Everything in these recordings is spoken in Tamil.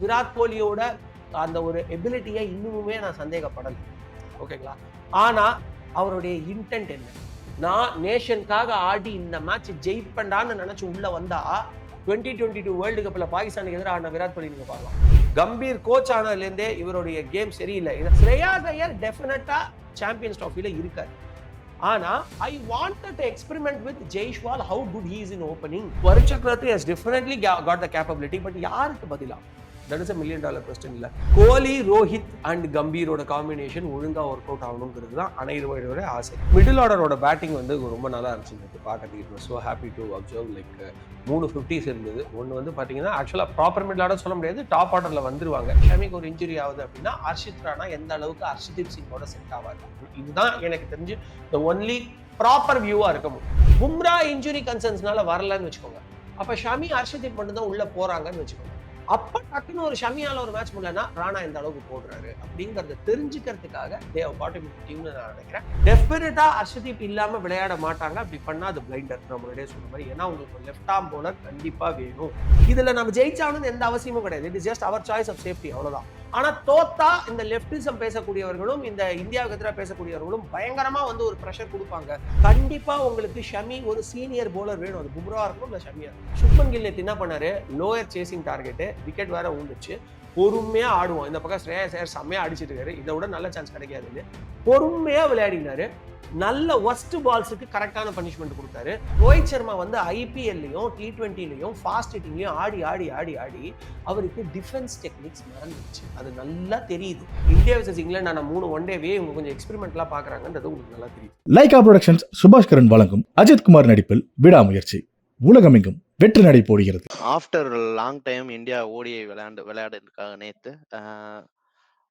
விராட் கோலியோட அந்த ஒரு எபிலிட்டியை இன்னுமே நான் சந்தேகப்படல. ஓகேங்களா? ஆனா அவருடைய இன்டென்ட் என்ன? நான் நேஷனுக்காக ஆடி இந்த மேட்ச் ஜெயிப்பேன்டான்னு நினைச்சு உள்ள வந்தா 2022 வேர்ல்டு கப்ல பாகிஸ்தானுக்கு எதிராக ஆடின விராட் கோலி நீங்க பார்க்கலாம். கம்பீர் கோச் ஆனதுலேருந்தே இவருடைய கேம் சரியில்லை. ஸ்ரேயாஸ் ஐயர் டெஃபினட்டா சாம்பியன்ஸ் ட்ராஃபில இருக்காரு. ஆனா I wanted to experiment with Jaiswal how good he is in opening. Varun Chakravarthy has definitely got the capability. But யாருக்கு பதிலா? That is a $1 million question இல்ல. கோலி, ரோஹித் அண்ட் கம்பீரோட காம்பினேஷன் ஒழுங்கா ஒர்க் அவுட் ஆகணுங்கிறது தான் அனைவரோட ஆசை. மிடில் ஆர்டரோட பேட்டிங் வந்து ரொம்ப நல்லா இருந்துச்சு பார்க்கறதுக்கு. It was so happy to observe. Like 3 50s இருந்தது. ஒன்று வந்து பார்த்தீங்கன்னா ஆக்சுவலாக ப்ராப்பர் மிடில் ஆர்டர் சொல்ல முடியாது, டாப் ஆர்டரில் வந்துருவாங்க. ஷமிக்கு ஒரு இன்ஜுரி ஆகுது அப்படின்னா ஹர்ஷித் ராணா எந்த அளவுக்கு ஹர்ஷதீப் சிங்கோட செட் ஆகாது. இதுதான் எனக்கு தெரிஞ்சு த ஒன்லி ப்ராப்பர் வியூவா இருக்க முடியும். பும்ரா இன்ஜுரி கன்சர்ன்ஸ்னால வரலன்னு வச்சுக்கோங்க. அப்ப ஷமி ஹர்ஷதீப் மட்டும் தான் உள்ள போறாங்கன்னு வச்சுக்கோங்க. அப்ப டக்குன்னு ஒரு ஷமியால ஒரு மேட்ச் முடியலன்னா ராணா இந்த அளவுக்கு போடுறாரு அப்படிங்கறத தெரிஞ்சுக்கிறதுக்காக தேவ் பாட்டம் டீம்னு நான் நினைக்கிறேன். டெஃபினட்டா ஹர்ஷதீப் இல்லாம விளையாட மாட்டாங்க. அப்படி பண்ணா அது பிளைண்டர் நம்ம முன்னாடியே சொன்ன மாதிரி. ஏன்னா உங்களுக்கு லெஃப்ட் ஆர்ம் போலர் கண்டிப்பா வேணும். இதுல நம்ம ஜெயிச்சாகணும்னு எந்த அவசியமும் கிடையாது. It is just our choice of safety, அவ்வளவுதான். ஆனா தோத்தா இந்த லெப்டிசம் பேசக்கூடியவர்களும் இந்த இந்தியாவுக்கு எதிராக பேசக்கூடியவர்களும் பயங்கரமா வந்து ஒரு ப்ரெஷர் கொடுப்பாங்க. கண்டிப்பா உங்களுக்கு ஷமி ஒரு சீனியர் போலர் வேணும். அது பும்ரா இருக்கும் இல்ல ஷமியா. சுப்மன் கில் என்ன பண்ணாரு? லோயர் சேசிங் டார்கெட், விக்கெட் வேற ஊந்துச்சு. பொறுமையா ஆடுவோம். இந்த பக்கம் ஸ்ரேயாஸ் ஐயர் செம்மையா அடிச்சிட்டு இருக்காரு. இதை விட நல்ல சான்ஸ் கிடைக்காதுன்னு பொறுமையா விளையாடினாரு. நல்ல ஒஸ்ட் பால்ஸுக்கு கரெக்டான பனிஷ்மெண்ட் கொடுத்தாரு. ரோஹித் சர்மா வந்து ஐபிஎல்லையும் T20லையும் ஃபாஸ்ட் ஹிட்டிங்லையும் ஆடி ஆடி ஆடி ஆடி அவருக்கு டிஃபென்ஸ் டெக்னிக்ஸ் மறந்துச்சு. அது நல்லா தெரியுது. இந்தியா வர்சஸ் இங்கிலாந்து ஆன 3 ஒன் டேவே இவங்க கொஞ்சம் எக்ஸ்பெரிமெண்ட்லாம் பார்க்குறாங்கன்றது உங்களுக்கு நல்லா தெரியுது. லைகா புரொடக்ஷன்ஸ் சுபாஷ் கரன் வழங்கும் அஜித் குமார் நடிப்பில் விடாமுயற்சி உலகமெங்கும் வெற்றி நடை போடுகிறது. After long time India ODI விளையாடுறதுக்காக நேற்று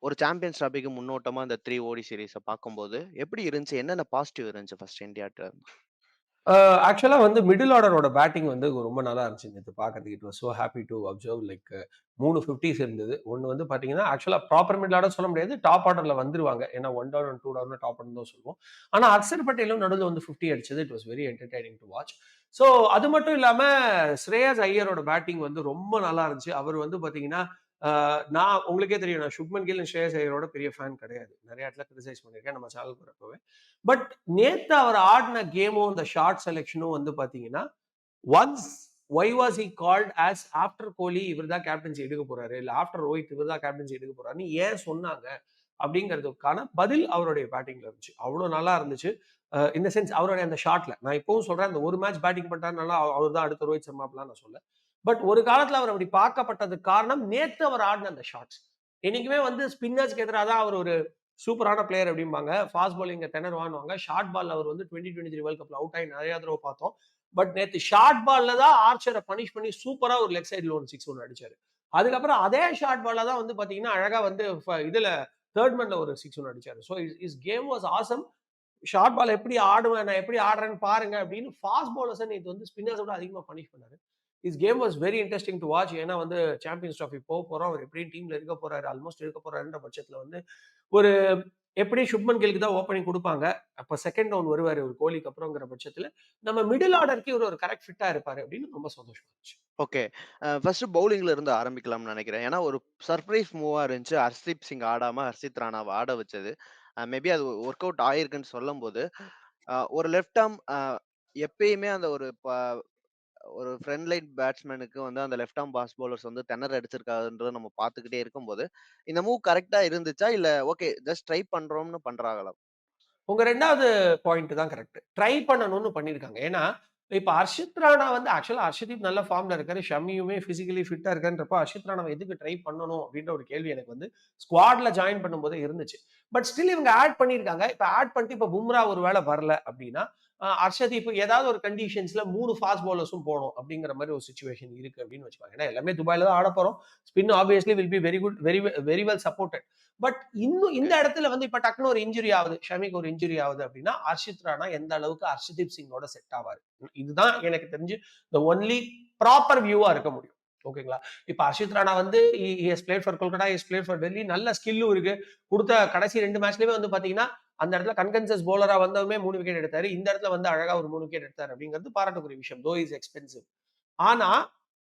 ஒரு சாம்பியன்ஸ் ட்ராஃபிக்கு முன்னோட்டமா இந்த 3 ஓடி சீரீஸை பார்க்கும்போது எப்படி இருந்துச்சு? என்னென்ன பாசிட்டிவ் இருந்துச்சு ஃபர்ஸ்ட் இந்தியாட்ட? ஆக்சுவலா வந்து மிடில் ஆர்டரோட பேட்டிங் வந்து ரொம்ப நல்லா இருந்துச்சு நேற்று பார்க்கறதுக்கு. It was so happy to observe. Like 3 50s இருந்தது. ஒன்று வந்து பார்த்தீங்கன்னா ஆக்சுவலாக ப்ராப்பர் மிடில் ஆர்டர் சொல்ல முடியாது, டாப் ஆர்டரில் வந்துருவாங்க. ஏன்னா 1 டவுன் 2 டவுன் டாப் ஆர்டர் தான் சொல்லுவோம். ஆனால் அக்சர் பட்டேலும் நடுவில் வந்து 50 அடிச்சது. It was very entertaining to watch. So அது மட்டும் இல்லாமல் ஸ்ரேயாஸ் ஐயரோட பேட்டிங் வந்து ரொம்ப நல்லா இருந்துச்சு. அவர் வந்து பார்த்தீங்கன்னா நான் உங்களுக்கே தெரியும், நான் சுப்மன் கில் ஸ்ரேயாஸ் ஐயரோட பெரிய ஃபேன் கிடையாது. நிறைய இடத்துல கிரிட்டிசைஸ் பண்ணியிருக்கேன் நம்ம சேனல் போறப்பவே. பட் நேத்து அவர் ஆடின கேமும் இந்த ஷார்ட் செலெக்ஷனும் வந்து பாத்தீங்கன்னா once why was he called as after Kohli இவர் தான் கேப்டன்சி எடுக்க போறாரு, இல்ல ஆஃப்டர் ரோஹித் இவர் தான் கேப்டன்சி எடுக்க போறாருன்னு ஏன் சொன்னாங்க அப்படிங்கிறதுக்கான பதில் அவருடைய பேட்டிங்ல இருந்துச்சு. அவ்வளவு நல்லா இருந்துச்சு. இந்த சென்ஸ் அவருடைய அந்த ஷாட்ல நான் இப்பவும் சொல்றேன், அந்த ஒரு மேட்ச் பேட்டிங் பண்ணிட்டாருனால அவர் தான் அடுத்த ரோஹித் சர்மா அப்படிலாம் நான் சொல்ல. பட் ஒரு காலத்துல அவர் அப்படி பார்க்கப்பட்டதுக்கு காரணம் நேத்து அவர் ஆடின அந்த ஷாட்ஸ். என்னைக்குமே வந்து ஸ்பின்னர்ஸ்க்கு எதிராக தான் அவர் ஒரு சூப்பரான பிளேயர் அப்படிம்பாங்க. ஃபாஸ்ட் பாலிங் திணறுவான்னுவாங்க. ஷார்ட் பால் அவர் வந்து 2023 வேர்ல்ட் கப்ல அவுட் ஆகி நிறைய தடவை பார்த்தோம். பட் நேத்து ஷார்ட் பால்ல தான் ஆர்ச்சரை பனிஷ் பண்ணி சூப்பரா ஒரு லெக் சைடுல ஒரு 6 ஒன்று அடிச்சாரு. அதுக்கப்புறம் அதே ஷார்ட் பால்ல தான் வந்து பாத்தீங்கன்னா அழகா வந்து இதுல தேர்ட் மேன்ல ஒரு 6 ஒன்று அடிச்சாரு. So his game was awesome. Short ball எப்படி ஆடுவேன், நான் எப்படி ஆடுறேன்னு பாருங்க அப்படின்னு ஃபாஸ்ட் பாலர்ஸை நேற்று வந்து ஸ்பின்னர்ஸோட அதிகமாக பனிஷ் பண்ணாரு. Is game was very interesting to watch. ஏன்னா வந்து சாம்பியன்ஸ் ட்ராஃபி போக போறோம், அவர் எப்படியும் டீம்ல இருக்க போறாரு, ஆல்மோஸ்ட் இருக்க போறாருன்ற பட்சத்துல வந்து ஒரு எப்படி சுப்மன் கில்க்கு தான் ஓப்பனிங் கொடுப்பாங்க. அப்ப செகண்ட் டவுன் வருவாரு ஒரு கோலிக்கு அப்புறம்ங்கிற பட்சத்துல நம்ம மிடில் ஆர்டருக்கு இவர் ஒரு கரெக்ட் ஃபிட்டா இருப்பாரு அப்படின்னு ரொம்ப சந்தோஷமா இருந்துச்சு. ஓகே, ஃபர்ஸ்ட் பவுலிங்ல இருந்து ஆரம்பிக்கலாம்னு நினைக்கிறேன். ஏன்னா ஒரு சர்ப்ரைஸ் மூவா இருந்துச்சு ஹர்ஷதீப் சிங் ஆடாம ஹர்ஷித் ராணாவை ஆட வச்சது. மேபி அது ஒர்க் அவுட் ஆயிருக்குன்னு சொல்லும் போது ஒரு லெஃப்ட் ஆர்ம் எப்பயுமே அந்த ஒரு ஃப்ரண்ட் லைன் பேட்ஸ்மேனுக்கு வந்து அந்த லெஃப்ட் ஆர்ம் பாஸ் பவுலர்ஸ் வந்து திணற அடிச்சிருக்காதுன்றத நம்ம பார்த்துக்கிட்டே இருக்கும்போது இந்த மூவ் கரெக்டா இருந்துச்சா, இல்ல ஓகே ஜஸ்ட் ட்ரை பண்றோம்னு பண்றாங்களா? உங்க 2வது பாயிண்ட் தான் கரெக்ட். ட்ரை பண்ணணும்னு பண்ணியிருக்காங்க. ஏன்னா இப்ப ஹர்ஷித் ராணா வந்து ஆக்சுவலா ஹர்ஷதீப் நல்ல ஃபார்ம்ல இருக்காரு, ஷமியுமே பிசிக்கலி ஃபிட்டா இருக்கான்றப்ப ஹர்ஷித் ராணாவை எதுக்கு ட்ரை பண்ணணும் அப்படின்ற ஒரு கேள்வி எனக்கு வந்து ஸ்குவாட்ல ஜாயின் பண்ணும்போது இருந்துச்சு. பட் ஸ்டில் இவங்க ஆட் பண்ணியிருக்காங்க. இப்ப ஆட் பண்ணிட்டு இப்ப பும்ரா ஒரு வேளை வரல அப்படின்னா ஹர்ஷதீப் ஏதாவது ஒரு கண்டிஷன்ஸ்ல 3 ஃபாஸ்ட் பவுலர்ஸும் போகணும் அப்படிங்கிற மாதிரி ஒரு சுச்சுவேஷன் இருக்கு அப்படின்னு வச்சுப்பாங்க. ஏன்னா எல்லாமே துபாயில தான் ஆட போறோம். Spin obviously will be very good, very well supported. But இன்னும் இந்த இடத்துல வந்து இப்ப டக்குனு ஒரு இன்ஜுரி ஆகுது, ஷமிக்கு ஒரு இன்ஜுரி ஆகுது அப்படின்னா ஹர்ஷித் ராணா எந்த அளவுக்கு ஹர்ஷதீப் சிங்கோட செட் ஆவாரு. இதுதான் எனக்கு தெரிஞ்சு the ஒன்லி ப்ராப்பர் வியூவா இருக்க முடியும். ஓகேங்களா? இப்ப ஹர்ஷித் ராணா வந்து played for Kolkata, played for Delhi, நல்ல ஸ்கில்லும் இருக்கு. கொடுத்த கடைசி 2 மேட்ச்லயுமே வந்து பாத்தீங்கன்னா அந்த இடத்துல கன்கன்சஸ் போலரா வந்தவுமே 3 விக்கெட் எடுத்தாரு. இந்த இடத்துல வந்து அழகா ஒரு 3 விக்கெட் எடுத்தாரு அப்படிங்கிறது பாராட்டக்கூடிய விஷயம். Though is expensive. ஆனா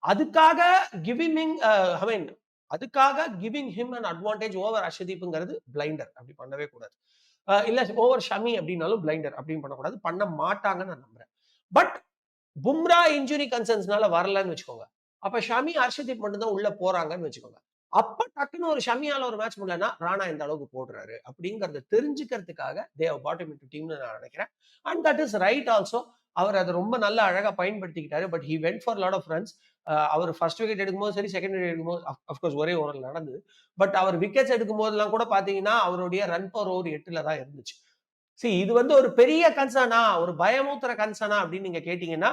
அதுக்காக கிவிங் ஐ மீன் அதுக்காக giving him an advantage over அர்ஷதீப்ங்கிறது பிளைண்டர். அப்படி பண்ணவே கூடாது. இல்ல ஓவர் ஷமி அப்படின்னாலும் பிளைண்டர் அப்படின்னு பண்ணக்கூடாது. பண்ண மாட்டாங்கன்னு நான் நம்புறேன். பட் பும்ரா இன்ஜுரி கன்சர்ன்ஸ்னால வரலன்னு வச்சுக்கோங்க. அப்ப ஷமி, ஹர்ஷதீப் மட்டும் தான் உள்ள போறாங்கன்னு வச்சுக்கோங்க. அப்ப டக்குன்னு ஒரு ஷமியால ஒரு மேட்ச் முடியலன்னா, ராணா இந்த அளவுக்கு போடுறாரு அப்படிங்கறத தெரிஞ்சுக்கிறதுக்காக they have put him into டீம்னு நான் நினைக்கிறேன். And that is right also. அவர் அதை ரொம்ப நல்ல அழகா பயன்படுத்திக்கிட்டாரு. But he went for lot of runs. அவர் ஃபர்ஸ்ட் விக்கெட் எடுக்கும்போது சரி, செகண்ட் விக்கெட் எடுக்கும்போது அஃப்கோர்ஸ் ஒரே ஓவரில் நடந்தது. பட் அவர் விக்கெட்ஸ் எடுக்கும் போதெல்லாம் கூட பாத்தீங்கன்னா அவருடைய ரன் பர் ஓவர் 8ல தான் இருந்துச்சு. இது வந்து ஒரு பெரிய கன்சர்னா, ஒரு பயமூத்துற கன்சர்னா அப்படின்னு நீங்க கேட்டீங்கன்னா,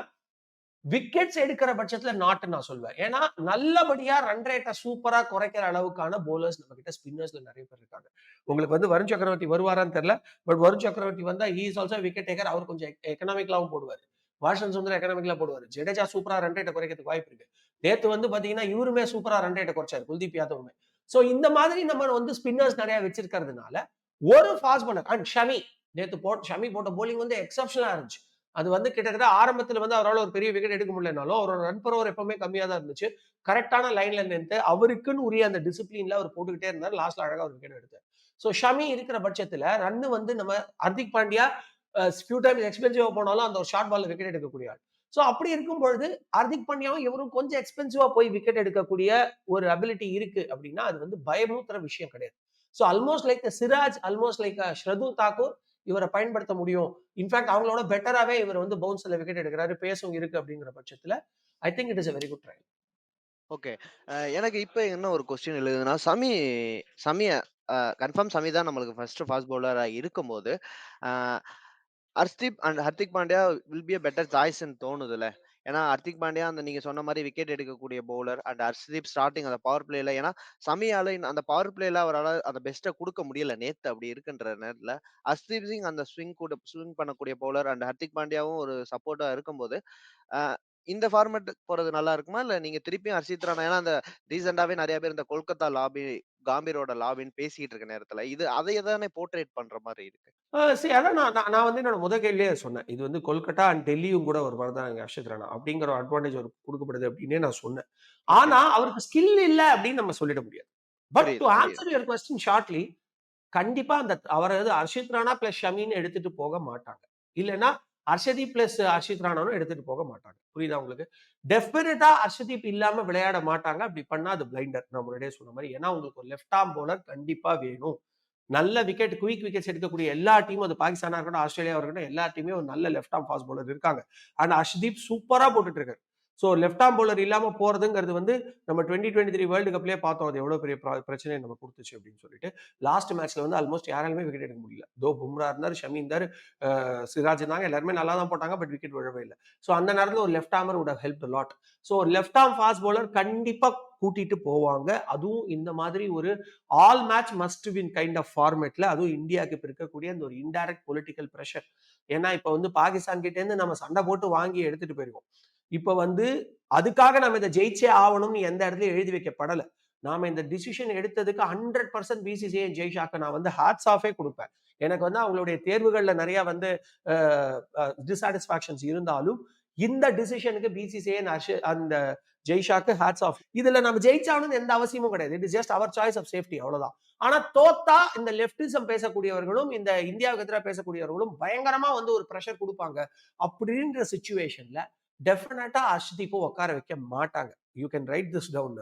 விக்கெட்ஸ் எடுக்கிற பட்சத்துல நாட் நான் சொல்வேன். ஏன்னா நல்லபடியா ரன் ரேட்டை சூப்பரா குறைக்கிற அளவுக்கான போலர்ஸ் நம்ம கிட்ட ஸ்பின்னர்ஸ்ல நிறைய பேர் இருக்காங்க. உங்களுக்கு வந்து வருண் சக்கரவர்த்தி வருவாரான்னு தெரியல. பட் வருண் சக்கரவர்த்தி வந்தா he is also wicket taker. அவர் கொஞ்சம் எக்கனாமிக்கலாவும் போடுவாரு. வாஷிங்டன் சுந்தர் எக்கனாமிக்கலா போடுவாரு. ஜடேஜா சூப்பரா ரன் ரேட்டை குறைக்கிறதுக்கு வாய்ப்பு இருக்கு. நேத்து வந்து பாத்தீங்கன்னா இவருமே சூப்பரா ரன் ரேட்டை குறைச்சாரு, குல்தீப் யாதவுமே. சோ இந்த மாதிரி நம்ம வந்து ஸ்பின்னர்ஸ் நிறைய வச்சிருக்கிறதுனால ஒரு ஃபாஸ்ட் பாலர் அண்ட் ஷமி நேத்து ஷமி போட்ட போலிங் வந்து எக்ஸப்ஷனலா இருந்துச்சு. அது வந்து கிட்டத்தட்ட ஆரம்பத்துல வந்து அவரால் ஒரு பெரிய விக்கெட் எடுக்க முடியலனாலும் அவரோட ரன் பர் ஓவர் எப்பவுமே கம்மியா தான் இருந்துச்சு. கரெக்டான லைன்ல நின்று அவருக்குன்னு உரிய அந்த டிசிப்ளின்ல அவர் போட்டுக்கிட்டே இருந்தார். லாஸ்ட்ல அழகா ஒரு விக்கெட் எடுத்தார். சோ ஷமி இருக்கிற பட்சத்துல ரன் வந்து நம்ம ஹர்திக் பாண்டியா ஃபியூ டைம்ஸ் எக்ஸ்பென்சிவா போனாலும் அந்த ஒரு ஷார்ட் பால்ல விக்கெட் எடுக்கக்கூடிய ஆள். சோ அப்படி இருக்கும் பொழுது ஹர்திக் பாண்டியாவும் இவரும் கொஞ்சம் எக்ஸ்பென்சிவா போய் விக்கெட் எடுக்கக்கூடிய ஒரு அபிலிட்டி இருக்கு அப்படின்னா அது வந்து பயமுறுத்துற விஷயம் கிடையாது. So almost like Siraj, almost like Shardul Thakur இவரை பயன்படுத்த முடியும். இன்ஃபேக்ட் அவங்களோட பெட்டராவே இவர் வந்து பவுன்ஸ்ல விக்கெட் எடுக்கிறாரு, பேஸும் இருக்கு அப்படிங்கிற பட்சத்துல I think it is a very good trial. Okay. எனக்கு இப்ப என்ன ஒரு கொஸ்டின் எழுதுன்னா, சமிய கன்ஃபார்ம் சமி தான் நம்மளுக்கு ஃபர்ஸ்ட் ஃபாஸ்ட் பவுலரா இருக்கும்போது, uh Harshdeep and Hardik Pandya will be a better சாய்ஸ்ன்னு தோணுதுல்ல. ஏன்னா ஹர்திக் பாண்டியா அந்த நீங்க சொன்ன மாரி விக்கெட் எடுக்கக்கூடிய பவுலர் அண்ட் ஹர்ஷ்தீப் ஸ்டார்ட்டிங் அந்த பவர் பிளேல ஏன்னா சமியால அந்த பவர் பிளேல அவரால அந்த பெஸ்ட்ட குடுக்க முடியல நேத்து அப்படி இருக்குன்ற நேரத்துல. ஹர்ஷ்தீப் சிங் அந்த ஸ்விங் பண்ணக்கூடிய பவுலர் அண்ட் ஹர்திக் பாண்டியாவும் ஒரு சப்போர்ட்டா இருக்கும்போது, அ இந்த ஃபார்மேட் போறது நல்லா இருக்குமா? இல்ல நீங்க திருப்பியும் ஹர்ஷித் ராணா ஏன்னா அந்த ரீசென்ட்டாவே நெறைய பேர் இந்த கொல்கத்தா லாபி, காம்பீரோட லாபின்னு பேசிட்டு இருக்க நேரத்துல, இது அதைய தானே போர்ட்ரேட் பண்ற மாரி இருக்கு. அதான் நான் நான் நான் வந்து என்னோட முதல் கேள்வியே சொன்னேன். இது வந்து கொல்கத்தா அண்ட் டெல்லியும் கூட ஒரு மாதிரி தான் ஹர்ஷித் ராணா அப்படிங்கிற ஒரு அட்வான்டேஜ் அவருக்கு குடுக்கப்படுது அப்படின்னே நான் சொன்னேன். ஓகே. ஆனா அவருக்கு ஸ்கில் இல்ல அப்படின்னு நம்ம சொல்லிட முடியாது. பட் டு புரியுது, புரியுது. ஆன்சர் யுவர் கொஸ்டின் ஷார்ட்லி, கண்டிப்பா அந்த அவரது ஹர்ஷித் ராணா பிளஸ் ஷமின்னு எடுத்துட்டு போக மாட்டாங்க. இல்லன்னா ஹர்ஷதீப் பிளஸ் ஹர்ஷித் ராணாவும் எடுத்துட்டு போக மாட்டாங்க. புரியுதா உங்களுக்கு? டெஃபினட்டா ஹர்ஷதீப் இல்லாம விளையாட மாட்டாங்க. அப்படி பண்ணா அது பிளைண்டர். நான் முன்னாடியே சொன்ன மாரி. ஏன்னா உங்களுக்கு ஒரு லெஃப்ட் ஆர்ம் பவுலர் கண்டிப்பா வேணும். நல்ல விக்கெட், குயிக் விக்கெட்ஸ் எடுக்கக்கூடிய எல்லா டீமும், அது பாகிஸ்தானா இருக்கட்டும், ஆஸ்திரேலியாவா இருக்கட்டும், எல்லா டீமுமே ஒரு நல்ல லெஃப்ட் ஆர்ம் ஃபாஸ்ட் பவுலர் இருக்காங்க. அண்ட் ஹர்ஷ்தீப் சூப்பரா போட்டுட்டு இருக்காரு. சோ லெஃப்ட் ஆர்ம் பவுலர் இல்லாம போறதுங்கிறது வந்து நம்ம 2023 வேர்ல்டு கப்லயே பார்த்தோம். அது எவ்வளவு பெரிய பிரச்சனையை நம்ம குடுத்துச்சு அப்படின்னு சொல்லிட்டு. லாஸ்ட் மேட்ச்ல வந்து ஆல்மோஸ்ட் யாராலுமே விக்கெட் எடுக்க முடியல. பும்ரா இருந்தாரு, ஷமி இருந்தாரு, சிராஜ் இருந்தாங்க. எல்லாருமே நல்லா தான் போட்டாங்க. பட் விக்கெட் விழவே இல்ல. சோ அந்த நேரத்துல ஒரு left armer would have helped a lot. So left arm fast bowler கண்டிப்பா கூட்டிட்டு போவாங்க. அதுவும் இந்த மாதிரி ஒரு all match must win kind of ஃபார்மேட்ல, அதுவும் இந்தியாவுக்கு இப்ப இருக்கக்கூடிய அந்த ஒரு இன்டைரக்ட் பொலிட்டிக்கல் பிரஷர். ஏன்னா இப்ப வந்து பாகிஸ்தான் கிட்ட இருந்து நம்ம சண்டை போட்டு வாங்கி எடுத்துட்டு போயிருக்கோம். இப்ப வந்து அதுக்காக நம்ம இதை ஜெயிச்சே ஆகணும்னு எந்த இடத்துலயும் எழுதி வைக்கப்படல. நாம இந்த டிசிஷன் எடுத்ததுக்கு 100% பிசிசிஐ ஜெய்ஷாக்கு நான் வந்து ஹேட்ஸ் ஆஃபே கொடுப்பேன். எனக்கு வந்து அவங்களுடைய தேர்வுகள்ல நிறைய வந்து டிசாட்டிஸ்பாக்சன்ஸ் இருந்தாலும் இந்த டிசிஷனுக்கு பிசிசிஐ அந்த ஜெய்ஷாக்கு ஹேட்ஸ் ஆஃப். இதுல நம்ம ஜெயிச்சாகணும்னு எந்த அவசியமும் கிடையாது. It is just our choice of safety, அவ்வளவுதான். ஆனா தோத்தா இந்த லெப்டிசம் பேசக்கூடியவர்களும் இந்த இந்தியாவுக்கு எதிராக பேசக்கூடியவர்களும் பயங்கரமா வந்து ஒரு பிரஷர் கொடுப்பாங்க. அப்படின்ற சிச்சுவேஷன்ல டெஃபினட்டா ஹர்ஷ்தீப்பை உட்கார வைக்க மாட்டாங்க. You can write this down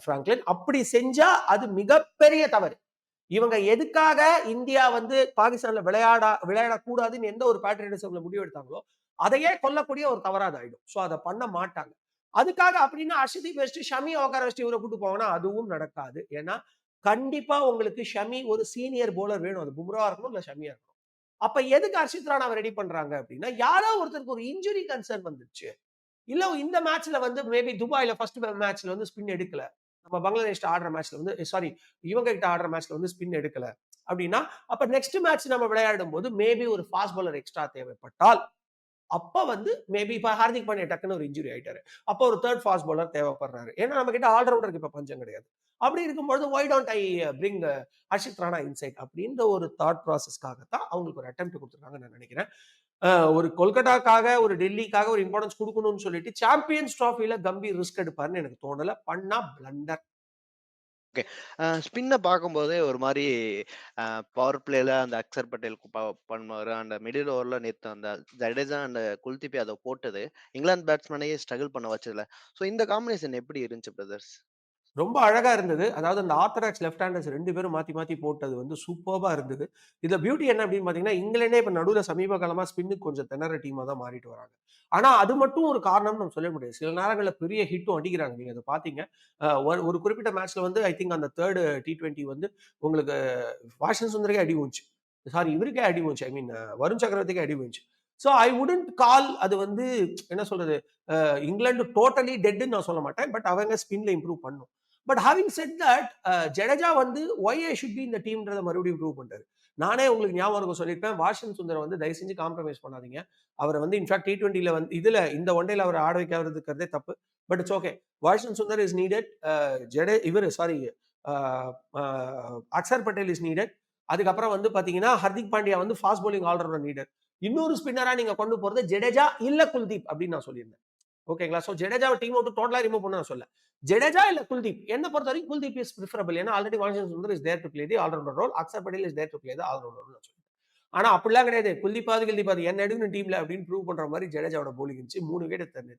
Franklin. அப்படி செஞ்சா அது மிகப்பெரிய தவறு. இவங்க எதுக்காக இந்தியா வந்து பாகிஸ்தான்ல விளையாடக்கூடாதுன்னு எந்த ஒரு பேட்ரியட்டிசம்ல முடிவு எடுத்தாங்களோ அதையே கொல்லக்கூடிய ஒரு தவறாத ஆயிடும். சோ அதை பண்ண மாட்டாங்க. அதுக்காக அப்படின்னா ஹர்ஷதீப் வச்சுட்டு ஷமி உட்கார வச்சுட்டு இவரை கூட்டு போவாங்கன்னா அதுவும் நடக்காது. ஏன்னா கண்டிப்பா உங்களுக்கு ஷமி ஒரு சீனியர் போலர் வேணும். அது பும்ரா இருக்கணும் இல்ல ஷமியா இருக்கணும். அப்ப எதுக்கு ஹர்ஷித் ராணாவை ரெடி பண்றாங்க அப்படின்னா, யாரோ ஒருத்தருக்கு ஒரு இன்ஜுரி கன்சர்ன் வந்துருச்சு. இல்ல இந்த மேட்ச்ல வந்து மேபி துபாயில ஃபர்ஸ்ட் மேட்ச்ல வந்து ஸ்பின் எடுக்கல. நம்ம பங்களாதேஷ்ட ஆடுற மேட்ச்ல வந்து சாரி இவங்க கிட்ட ஆடுற மேட்ச்ல வந்து ஸ்பின் எடுக்கல அப்படின்னா, அப்ப நெக்ஸ்ட் மேட்ச் நம்ம விளையாடும் போது மேபி ஒரு ஃபாஸ்ட் பவுலர் எக்ஸ்ட்ரா தேவைப்பட்டால், அப்ப வந்து மேபி இப்ப ஹார்திக் பாண்டியா டக்குன்னு ஒரு இன்ஜுரி ஆயிட்டாரு. அப்ப ஒரு தேர்ட் ஃபாஸ்ட் பவுலர் தேவைப்படுறாரு. ஏன்னா நம்ம கிட்ட ஆல்ரவுண்டருக்கு இப்ப பஞ்சம் கிடையாது. அப்படி இருக்கும்போது why don't I bring Harshit Rana inside அப்படின்ற ஒரு தாட் ப்ராசஸ்க்காக தான் அவங்களுக்கு ஒரு அட்டெம்ப்ட் கொடுத்துருக்காங்க நான் நினைக்கிறேன். ஒரு கொல்கட்டாக்காக, ஒரு டெல்லிக்காக ஒரு இம்பார்ட்டன்ஸ் குடுக்கணும்னு சொல்லிட்டு சாம்பியன்ஸ் டிராஃபில கம்பீர் ரிஸ்க் எடுப்பாருன்னு எனக்கு தோணல. பண்ணா பிளண்டர். ஓகே. ஸ்பின்ன பார்க்கும்போதே ஒரு மாரி பவர் பிளேல அந்த அக்சர் பட்டேல் பண்ணுவாரு. அந்த மிடில் ஓவர்ல நேத்து அந்த ஜடேஜா அண்ட் குல்தீப் யாதவ் போட்டது, இங்கிலாந்து பேட்ஸ்மேனையே ஸ்ட்ரகிள் பண்ண வச்சதுல. ஸோ இந்த காம்பினேஷன் எப்படி இருந்துச்சு பிரதர்ஸ்? ரொம்ப அழகா இருந்தது. அதாவது அந்த ஆர்த்தடாக்ஸ் லெஃப்ட் ஹேண்டர்ஸ் 2 பேரும் மாத்தி மாத்தி போட்டது வந்து சூப்பர்பா இருந்தது. இதுல பியூட்டி என்ன அப்படின்னு பார்த்தீங்கன்னா, இங்கிலாந்தே இப்ப நடுவுல சமீப காலமா ஸ்பின்னுக்கு கொஞ்சம் திணற டீமா தான் மாறிட்டு வராங்க. ஆனா அது மட்டும் ஒரு காரணம்னு நம்ம சொல்ல முடியாது. சில நேரங்கள்ல பெரிய ஹிட்டும் அடிக்கிறாங்க. நீங்க அத பார்த்தீங்க. ஒரு ஒரு குறிப்பிட்ட மேட்ச்ல வந்து ஐ திங்க் அந்த 3 T20 வந்து உங்களுக்கு வாஷிங்டன் சுந்தருக்கே அடி விழுந்துச்சு. சாரி இவருக்கே அடி விழுந்துச்சு. ஐ மீன் வருண் சக்கரவர்த்திக்கே அடி விழுந்துச்சு. ஸோ ஐ வுடன்ட் கால் அது வந்து என்ன சொல்றது, இங்கிலாந்து டோட்டலி டெட்ன்னு நான் சொல்ல மாட்டேன். பட் அவங்க ஸ்பின்ல இம்ப்ரூவ் பண்ணும். But having said that Jadeja வந்து ஒய் ஐ ஷுட் பி இந்த டீம்ன்றத மறுபடியும் ப்ரூவ் பண்றாரு. நானே உங்களுக்கு ஞாபகம் இருக்கும் சொல்லியிருப்பேன். வாஷிங்டன் சுந்தர் வந்து தயவு செஞ்சு காம்ப்ரமைஸ் பண்ணாதீங்க. அவரை வந்து இன்ஃபேக்ட் T20ல வந்து இதுல இந்த ஒன் டேல அவரை ஆட வைக்கிறதுக்கிறதே தப்பு. But it's okay. Washington Sundar is needed. இவர் sorry Axar Patel is needed. அதுக்கப்புறம் வந்து பாத்தீங்கன்னா ஹர்திக் பாண்டியா வந்து ஃபாஸ்ட் bowling ஆல்ரவுண்டர் நீடட். இன்னொரு ஸ்பின்னரா நீங்க கொண்டு போறது ஜடேஜா இல்ல குல்தீப் அப்படின்னு நான் சொல்லியிருந்தேன். ஓகேங்களா? சோ ஜடேஜாவை டீம் விட்டு டோட்டலா ரிமூவ் பண்ண நான் சொல்ல. ஜடேஜா இல்ல குல்தீப். என்ன பொறுத்தவரைக்கும் குல்தீப் இஸ் பிரிஃபரபிள். ஏன்னா already Washington Sundar is there to play the all rounder role. Axar Patel is there to play the all rounder role நான் சொல்லுவேன். ஆனா அப்படிலாம் கிடையாது. குல்தீப்பாவது என்ன எடுக்கணும் டீம்ல அப்படின்னு ப்ரூவ் பண்ற மாதிரி ஜடேஜாவோட bowling இருந்துச்சு. 3 விக்கெட் எடுத்தாரு.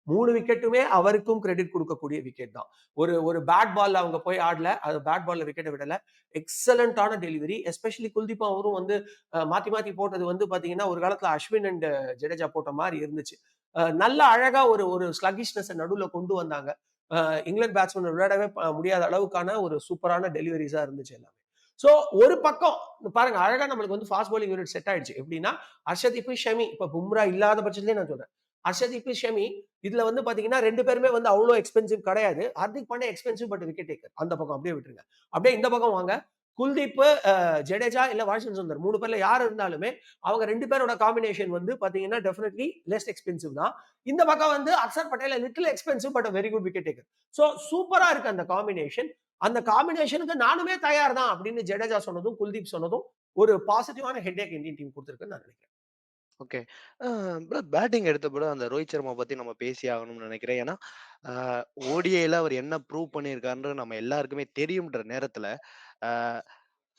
3 விக்கெட்டுமே அவருக்கும் கிரெடிட் கொடுக்கக்கூடிய விக்கெட் தான். ஒரு ஒரு பேட் பால்ல அவங்க போய் ஆடல. அது பேட் பால்ல விக்கெட்டை விடல. எக்ஸலண்டான டெலிவரி. எஸ்பெஷலி குல்தீப் அவரும் வந்து மாத்தி மாத்தி போட்டது வந்து பாத்தீங்கன்னா ஒரு காலத்துல அஸ்வின் அண்ட் ஜடேஜா போட்ட மாதிரி இருந்துச்சு. நல்ல அழகா ஒரு ஒரு ஸ்லகிஷ்னஸ் நடுவுல கொண்டு வந்தாங்க. இங்கிலாந்து பேட்ஸ்மேன் விளையாடவே முடியாத அளவுக்கான ஒரு சூப்பரான டெலிவரிஸா இருந்துச்சு எல்லாமே. சோ ஒரு பக்கம் பாருங்க அழகா நம்மளுக்கு வந்து ஃபாஸ்ட் bowling யூனிட் செட் ஆயிடுச்சு. எப்படின்னா ஹர்ஷதீப், ஷமி இப்ப பும்ரா இல்லாத பட்சத்திலே நான் சொல்றேன். ஹர்ஷதீப், ஷமி இதுல வந்து பாத்தீங்கன்னா 2 பேருமே வந்து அவ்வளவு எக்ஸ்பென்சிவ் கிடையாது. Hardik Pandya expensive but wicket taker. அந்த பக்கம் அப்படியே விட்டுருங்க. அப்படியே இந்த பக்கம் வாங்க. குல்தீப், ஜடேஜா இல்ல வாஷிங்டன் சுந்தர் 3 பேர்ல யார் இருந்தாலுமே அவங்க 2 பேரோட காம்பினேஷன் வந்து பாத்தீங்கன்னா டெஃபினெட்லி லெஸ் எக்ஸ்பென்சிவ் தான். இந்த பக்கம் வந்து Axar Patel little expensive but very good wicket taker. So சூப்பரா இருக்கு அந்த காம்பினேஷன். அந்த காம்பினேஷனுக்கு நானுமே தயார் தான் அப்படின்னு ஜடேஜா சொன்னதும் குல்தீப் சொன்னதும் ஒரு பாசிட்டிவான ஹெட்டேக் இந்தியன் டீம் கொடுத்திருக்குன்னு நான் நினைக்கிறேன். ஓகே. ப்ரோ பேட்டிங் எடுத்தபோது அந்த ரோஹித் சர்மா பத்தி நம்ம பேசி ஆகணும்னு நினைக்கிறேன். ஏன்னா, அ ஓடிஐல அவர் என்ன ப்ரூவ் பண்ணியிருக்காருன்றது நம்ம எல்லாருக்குமே தெரியும்ன்ற நேரத்துல, அ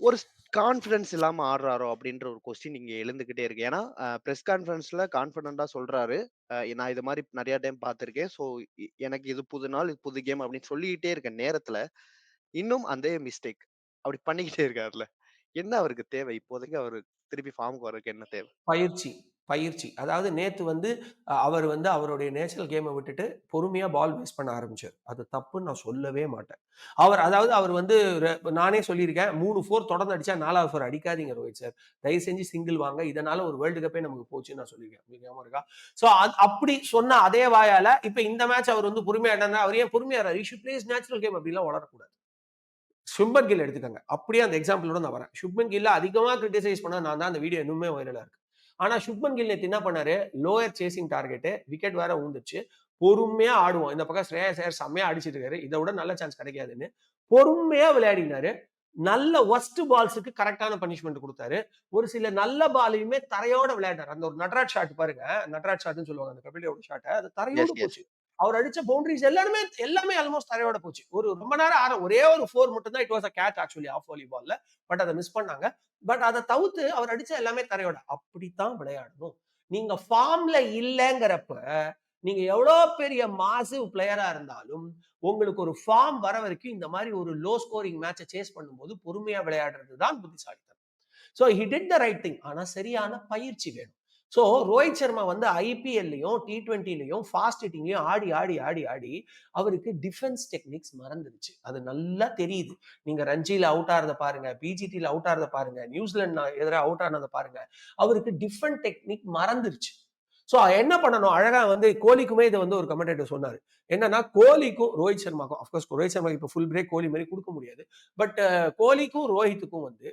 ஒரு கான்ஃபிடன்ஸ் இல்லாம ஆடுறாரோ அப்படின்ற ஒரு கொஸ்டின் இங்க எழுந்துகிட்டே இருக்கு. ஏன்னா, பிரஸ் கான்ஃபரன்ஸ்ல கான்ஃபிடென்ட்டா சொல்றாரு. நான் இது மாரி நெறைய டைம் பார்த்திருக்கேன். ஸோ எனக்கு இது புது நாள், இது புது கேம் அப்படின்னு சொல்லிக்கிட்டே இருக்க நேரத்துல, இன்னும் அதே மிஸ்டேக் அப்படி பண்ணிக்கிட்டே இருக்காருல்ல. என்ன அவருக்கு தேவை? இப்போதைக்கு அவரு திருப்பி ஃபார்ம்க்கு வர்றதுக்கு என்ன தேவை? பயிற்சி, பயிற்சி. அதாவது நேத்து வந்து அவர் வந்து அவருடைய நேஷனல் கேம விட்டுட்டு பொறுமையா பால் வேஸ்ட் பண்ண ஆரம்பிச்சாரு. அது தப்புன்னு நான் சொல்லவே மாட்டேன். அவர் வந்து நானே சொல்லியிருக்கேன். 3 4 தொடர்ந்து அடிச்சா 4வது 4 அடிக்காதீங்க ரோஹித் சார். தயவு செஞ்சு சிங்கிள் வாங்க. இதனால ஒரு வேர்ல்டு கப்பே நமக்கு போச்சுன்னு நான் சொல்லியிருக்கேன். உங்களுக்கு ஞாபகம் இருக்கா? சோ அப்படி சொன்ன அதே வாயால இப்ப இந்த மேட்ச் அவர் வந்து பொறுமையா ஆடினாருன்னா, அவர் ஏன் பொறுமையா ஆடுறாரு? He should play his natural game அப்படிலாம் உளரக்கூடாது. சுப்மன் கில் எடுத்துக்கங்க. அப்படியே அந்த எக்ஸாம்பிளோட நான் வரேன். சுப்மன் கில்ல அதிகமா கிரிட்டிசைஸ் பண்ண நான் தான். அந்த வீடியோ இன்னுமே வைரலா இருக்கு. ஆனா சுப்மன் கில் நேத்து என்ன பண்ணாரு? லோயர் சேசிங் டார்கெட் விக்கெட் வேற விழுந்துச்சு. பொறுமையா ஆடுவோம். இந்த பக்கம் ஸ்ரேயாஸ் ஐயர் செம்மையா அடிச்சிட்டு இருக்காரு. இதை விட நல்ல சான்ஸ் கிடைக்காதுன்னு பொறுமையா விளையாடினாரு. நல்ல ஒர்ஸ்ட் பால்ஸுக்கு கரெக்டான பனிஷ்மெண்ட் கொடுத்தாரு. ஒரு சில நல்ல பாலையுமே தரையோட விளையாடினாரு. அந்த ஒரு நட்ராஜ் ஷாட் பாருங்க. நட்ராஜ் ஷாட்னு சொல்லுவாங்க. அந்த கபில் தேவோட ஷாட். அது தரையோட எஸ், எஸ். போச்சு. அவர் அடிச்ச பவுண்டரிஸ் எல்லாமே ஆல்மோஸ்ட் தரையோட போச்சு. ஒரு ரொம்ப நேரம் ஆற ஒரே ஒரு 4 மட்டும் தான் it was a catch actually off வாலிபால்ல. பட் அதை மிஸ் பண்ணாங்க. பட் அதை தவிர்த்து அவர் அடிச்ச எல்லாமே தரையோட. அப்படித்தான் விளையாடணும். நீங்க ஃபார்ம்ல இல்லங்கிறப்ப நீங்க எவ்வளவு பெரிய மாசிவ் பிளேயரா இருந்தாலும் உங்களுக்கு ஒரு ஃபார்ம் வர வரைக்கும் இந்த மாதிரி ஒரு லோ ஸ்கோரிங் மேட்சை சேஸ் பண்ணும்போது பொறுமையா விளையாடுறது தான் புத்திசாலித்தனம். So he did the right thing. ஆனா சரியான பயிற்சி வேணும். சோ ரோஹித் சர்மா வந்து ஐபிஎல்லையும் T20லயும் ஃபாஸ்ட் ஹிட்டிங்லயும் ஆடி ஆடி ஆடி ஆடி அவருக்கு டிஃபென்ஸ் டெக்னிக்ஸ் மறந்துடுச்சு. அது நல்லா தெரியுது. நீங்க ரஞ்சில அவுட் ஆறத பாருங்க, பிஜிடில அவுட் ஆறத பாருங்க, நியூசிலாந்து எதிராக அவுட் ஆனதை பாருங்க. அவருக்கு டிஃபென்ஸ் டெக்னிக் மறந்துருச்சு. சோ என்ன பண்ணணும்? அழகா வந்து கோலிக்குமே இதை வந்து ஒரு கமெண்டேட்டர் சொன்னாரு. என்னன்னா கோலிக்கும் ரோஹித் சர்மாக்கும், அப்கோர்ஸ் ரோஹித் சர்மாக்கு இப்ப ஃபுல் பிரேக் கோலி மாதிரி கொடுக்க முடியாது. பட் கோலிக்கும் ரோஹித்துக்கும் வந்து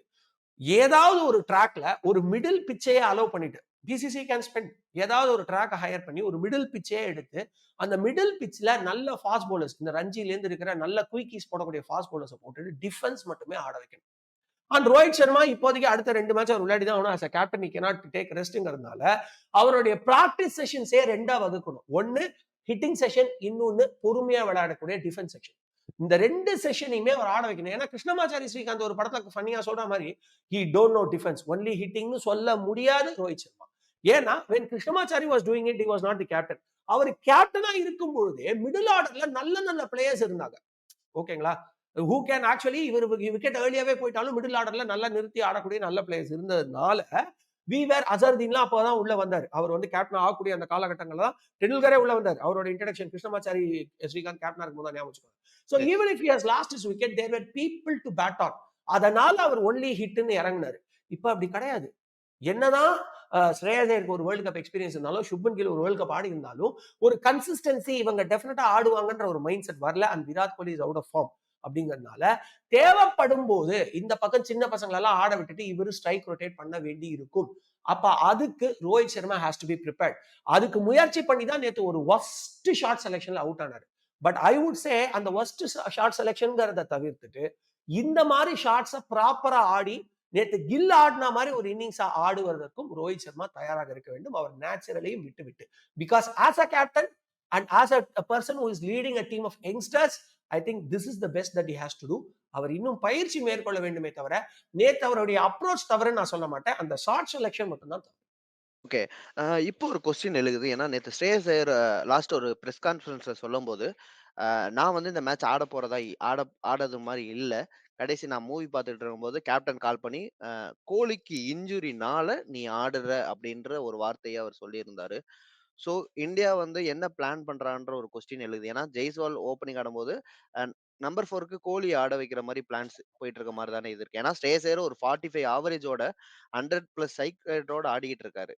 ஏதாவது ஒரு ட்ராக்ல ஒரு மிடில் பிச்சையே அலோவ் பண்ணிட்டு பிசிசி கேன் ஸ்பெண்ட் ஏதாவது ஒரு ட்ராக் ஹையர் பண்ணி ஒரு மிடில் பிச்சையே எடுத்து அந்த மிடில் பிச்ல நல்ல ஃபாஸ்ட் பவுலர்ஸ் இந்த ரஞ்சில இருந்து இருக்கிற நல்ல குயிக்கீஸ் போடக்கூடிய ஃபாஸ்ட் பவுலர்ஸ் போட்டுட்டு டிஃபென்ஸ் மட்டுமே ஆட வைக்கணும். அண்ட் ரோஹித் சர்மா இப்போதைக்கு அடுத்த 2 மேட்ச் அவர் விளையாடி தான் ஆகணும். as a captain he cannot take ரெஸ்ட்ங்கிறதுனால அவருடைய பிராக்டிஸ் செஷன்ஸே 2ஆ வகுக்கணும். ஒன்னு ஹிட்டிங் செஷன், இன்னொன்னு பொறுமையா விளையாடக்கூடிய டிஃபென்ஸ் செஷன். இந்த 2 செஷனையுமே அவர் ஆட வைக்கணும். ஏன்னா கிருஷ்ணமாச்சாரி ஸ்ரீகாந்த் ஒரு படத்துல ஃபன்னியா சொல்ற மாதிரி he don't know defense only hittingனு சொல்ல முடியாது ரோஹித் சர்மா. ஏன்னா when Krishnamachari was doing it he was not the captain. அவர் கேப்டனா இருக்கும் பொழுதே மிடில் ஆர்டர்ல நல்ல நல்ல பிளேயர்ஸ் இருந்தாங்க. ஓகேங்களா? ஹூ கேன் ஆக்சுவலி இவர் விக்கெட் ஏர்லியாவே போயிட்டாலும் மிடில் ஆர்டர்ல நல்லா நிறுத்தி ஆடக்கூடிய நல்ல பிளேயர்ஸ் இருந்ததுனால வீவர் அசர்தீன்லாம் அப்பதான் உள்ள வந்தார். அவர் வந்து கேப்டன் ஆகக்கூடிய அந்த காலகட்டங்கள்ல தான் டெண்டுல்கரே உள்ள வந்தார். அவரோட இன்ட்ரடக்ஷன் கிருஷ்ணமாச்சாரி ஸ்ரீகாந்த் கேப்டனா இருக்கும்போது ஞாபகம் வச்சுக்கோங்க. So even if he has lost his wicket there were people to bat on. அதனால அவர் ஒன்லி ஹிட்னு இறங்கினாரு. இப்ப அப்படி கிடையாது. என்னதான் ஸ்ரேயஸ் ஐயருக்கு ஒரு வேர்ல்டு கப் எக்ஸ்பீரியன்ஸ் இருந்தாலும், சுப்மன் கில் ஒரு வேர்ல்டு கப் ஆடி இருந்தாலும், ஒரு கன்சிஸ்டன்சி இவங்க டெஃபினட்டா ஆடுவாங்கன்ற ஒரு மைண்ட் செட் வரல. And Virat Kohli is out of form அப்படிங்கறதுனால தேவைப்படும் போது இந்த பக்கம் சின்ன பசங்களெல்லாம் ஆட விட்டுட்டு இவரு ஸ்ட்ரைக் ரொட்டேட் பண்ண வேண்டி இருக்கும். அப்ப அதுக்கு Rohit Sharma has to be prepared. அதுக்கு முயற்சி பண்ணி தான் நேத்து ஒரு ஒஸ்ட் ஷார்ட் செலெக்ஷன்ல அவுட் ஆனாரு. பட் ஐ வுட் சே அந்த ஒஸ்ட் ஷார்ட் செலெக்ஷன்ங்கிறத தவிர்த்துட்டு இந்த மாதிரி ஷார்ட்ஸை ப்ராப்பரா ஆடி நேத்து கில் ஆடின மாதிரி ஒரு இன்னிங்ஸ் ஆடுவதற்கும் ரோஹித் சர்மா தயாராக இருக்க வேண்டும். அவர் நேச்சுரலையும் விட்டு விட்டு because as a captain and as a person who is leading a team of youngsters I think this is the best that he has to do. அவர் இன்னும் பயிற்சி மேற்கொள்ள வேண்டுமே தவிர நேத்து அவருடைய அப்ரோச் தவறு நான் சொல்ல மாட்டேன். அந்த ஷார்ட் செலெக்ஷன் மட்டும்தான் தவறு. ஓகே. இப்போ ஒரு கொஸ்டின் எழுகுது. ஏன்னா நேத்து ஸ்ரேயஸ் ஐயர் லாஸ்ட் ஒரு பிரஸ் கான்ஃபரன்ஸ்ல சொல்லும்போது, நான் வந்து இந்த மேட்ச் ஆட போறதா ஆடாத மாரி இல்ல. கடைசி நான் மூவி பார்த்துட்டு இருக்கும்போது கேப்டன் கால் பண்ணி, கோலிக்கு இன்ஜுரினால நீ ஆடுற அப்படின்ற ஒரு வார்த்தைய அவர் சொல்லியிருந்தாரு. ஸோ இந்தியா வந்து என்ன பிளான் பண்றான்ற ஒரு கொஸ்டின் எழுது. ஏன்னா ஜெய்ஸ்வால் ஓப்பனிங் ஆடும்போது அ நம்பர் 4க்கு கோலி ஆட வைக்கிற மாரி பிளான்ஸ் போயிட்டு இருக்க மாரி தானே இது இருக்கு. ஏன்னா ஸ்ரேயஸ் ஐயர் ஒரு 45 ஆவரேஜோட 100+ ஸ்ட்ரைக் ரேட்டோட ஆடிக்கிட்டு இருக்காரு.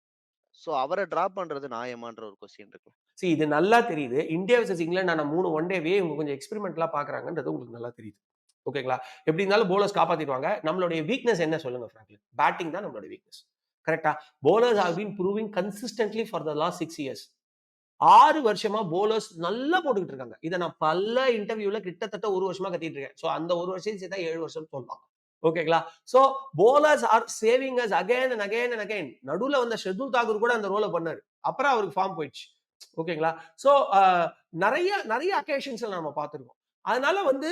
சோ அவர டிராப் பண்றது நியாயமான்ற ஒரு கொஸ்டின் இருக்கு. இது நல்லா தெரியுது. இந்தியா வெர்சஸ் இங்கிலாந்து ஆன 3 ஒன் டேவே இவங்க கொஞ்சம் எக்ஸ்பெரிமெண்ட்லாம் பாக்குறாங்கன்றது உங்களுக்கு நல்லா தெரியுது. ஓகேங்களா? எப்படி இருந்தாலும் போலர்ஸ் காப்பாத்திடுவாங்க. நம்மளுடைய வீக்னஸ் என்ன சொல்லுங்க ஃப்ராங்க்லின்? பேட்டிங் தான் நம்மளுடைய வீக்னஸ். கரெக்ட்டா? Bowlers have been proving consistently for the last 6 years. 6 வருஷமா போலர்ஸ் நல்லா போட்டுக்கிட்டு இருக்காங்க. இத நான் பல இன்டர்வியூல கிட்டத்தட்ட 1 வருஷமா கத்திட்டு இருக்கேன். சோ அந்த 1 வருஷம் சேர்த்தா 7 வருஷம் சொல்லலாம். ஓகேங்களா? So bowlers are saving us again and again and again. நடுவுல வந்த ஷர்துல் தாக்கூர் கூட அந்த ரோல பண்ணாரு. அப்புறம் அவருக்கு ஃபார்ம் போயிடுச்சு. ஓகேங்களா? சோ நிறைய நிறைய அக்கேஷன்ஸ்ல நம்ம பார்த்திருக்கோம். அதனால வந்து